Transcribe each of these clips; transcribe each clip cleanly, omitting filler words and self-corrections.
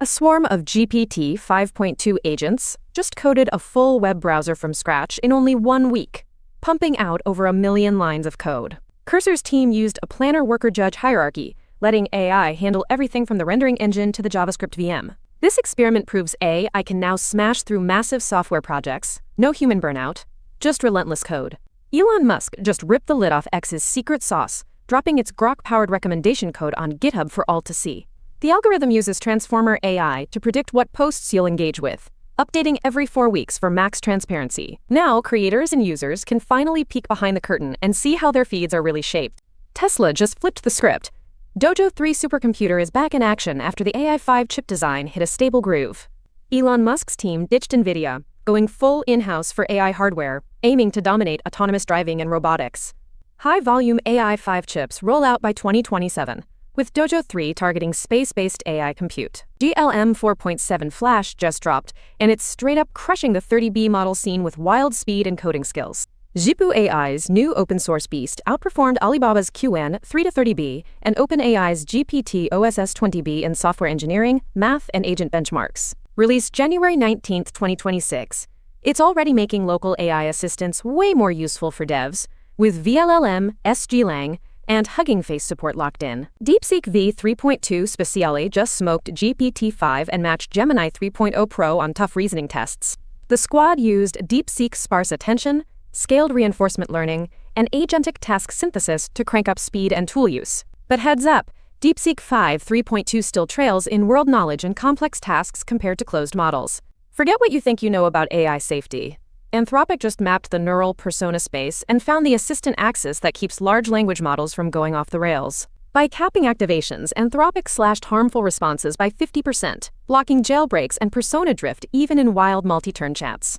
A swarm of GPT 5.2 agents just coded a full web browser from scratch in only 1 week, pumping out over 1 million lines of code. Cursor's team used a planner-worker-judge hierarchy, letting AI handle everything from the rendering engine to the JavaScript VM. This experiment proves AI can now smash through massive software projects, no human burnout, just relentless code. Elon Musk just ripped the lid off X's secret sauce, dropping its Grok-powered recommendation code on GitHub for all to see. The algorithm uses Transformer AI to predict what posts you'll engage with, updating every 4 weeks for max transparency. Now, creators and users can finally peek behind the curtain and see how their feeds are really shaped. Tesla just flipped the script. Dojo 3 supercomputer is back in action after the AI5 chip design hit a stable groove. Elon Musk's team ditched Nvidia, going full in-house for AI hardware, aiming to dominate autonomous driving and robotics. High-volume AI5 chips roll out by 2027, with Dojo 3 targeting space-based AI compute. GLM 4.7 Flash just dropped, and it's straight-up crushing the 30B model scene with wild speed and coding skills. Zhipu AI's new open-source beast outperformed Alibaba's QN 3-30B and OpenAI's GPT OSS 20B in software engineering, math, and agent benchmarks. Released January 19, 2026, it's already making local AI assistants way more useful for devs, with VLLM, SGLang, and Hugging Face support locked in. DeepSeek v3.2 Speciale just smoked GPT-5 and matched Gemini 3.0 Pro on tough reasoning tests. The squad used DeepSeek's sparse attention, scaled reinforcement learning, and agentic task synthesis to crank up speed and tool use. But heads up, DeepSeek 5 3.2 still trails in world knowledge and complex tasks compared to closed models. Forget what you think you know about AI safety. Anthropic just mapped the neural persona space and found the assistant axis that keeps large language models from going off the rails. By capping activations, Anthropic slashed harmful responses by 50%, blocking jailbreaks and persona drift even in wild multi-turn chats.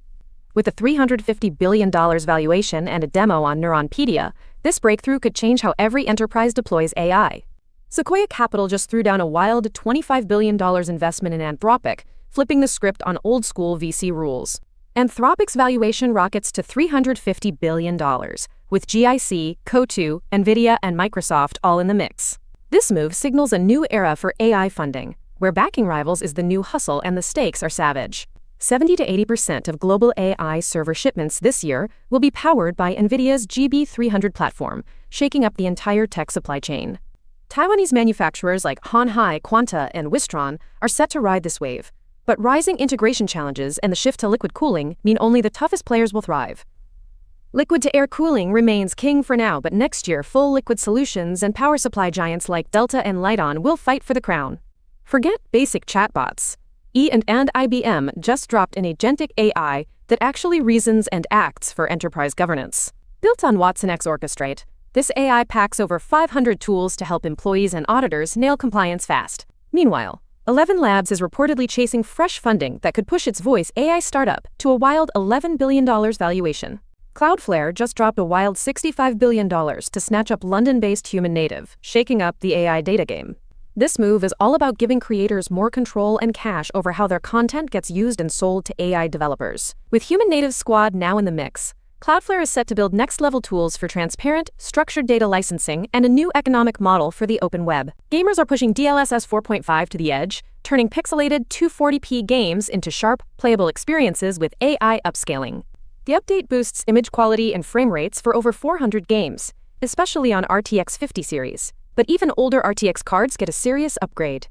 With a $350 billion valuation and a demo on Neuronpedia, this breakthrough could change how every enterprise deploys AI. Sequoia Capital just threw down a wild $25 billion investment in Anthropic, flipping the script on old-school VC rules. Anthropic's valuation rockets to $350 billion, with GIC, Coatue, Nvidia, and Microsoft all in the mix. This move signals a new era for AI funding, where backing rivals is the new hustle and the stakes are savage. 70 to 80% of global AI server shipments this year will be powered by Nvidia's GB300 platform, shaking up the entire tech supply chain. Taiwanese manufacturers like Hon Hai, Quanta, and Wistron are set to ride this wave. But rising integration challenges and the shift to liquid cooling mean only the toughest players will thrive. Liquid-to-air cooling remains king for now, but next year full liquid solutions and power supply giants like Delta and Lite-On will fight for the crown. Forget basic chatbots. And IBM just dropped an agentic AI that actually reasons and acts for enterprise governance. Built on watsonx Orchestrate, this AI packs over 500 tools to help employees and auditors nail compliance fast. Meanwhile, ElevenLabs is reportedly chasing fresh funding that could push its voice AI startup to a wild $11 billion valuation. Cloudflare just dropped a wild $65 billion to snatch up London-based Human Native, shaking up the AI data game. This move is all about giving creators more control and cash over how their content gets used and sold to AI developers. With Human Native Squad now in the mix, Cloudflare is set to build next-level tools for transparent, structured data licensing and a new economic model for the open web. Gamers are pushing DLSS 4.5 to the edge, turning pixelated 240p games into sharp, playable experiences with AI upscaling. The update boosts image quality and frame rates for over 400 games, especially on RTX 50 series. But even older RTX cards get a serious upgrade.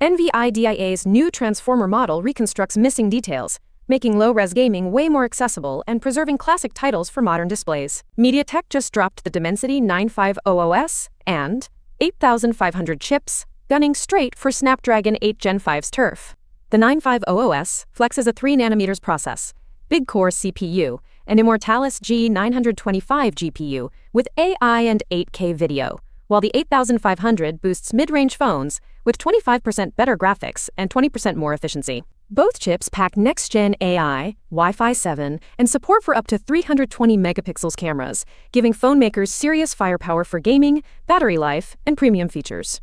NVIDIA's new transformer model reconstructs missing details, making low-res gaming way more accessible and preserving classic titles for modern displays. MediaTek just dropped the Dimensity 950OS and 8500 chips, gunning straight for Snapdragon 8 Gen 5's turf. The 950OS flexes a 3nm process, big-core CPU, and Immortalis G925 GPU with AI and 8K video, while the 8500 boosts mid-range phones with 25% better graphics and 20% more efficiency. Both chips pack next-gen AI, Wi-Fi 7, and support for up to 320 megapixels cameras, giving phone makers serious firepower for gaming, battery life, and premium features.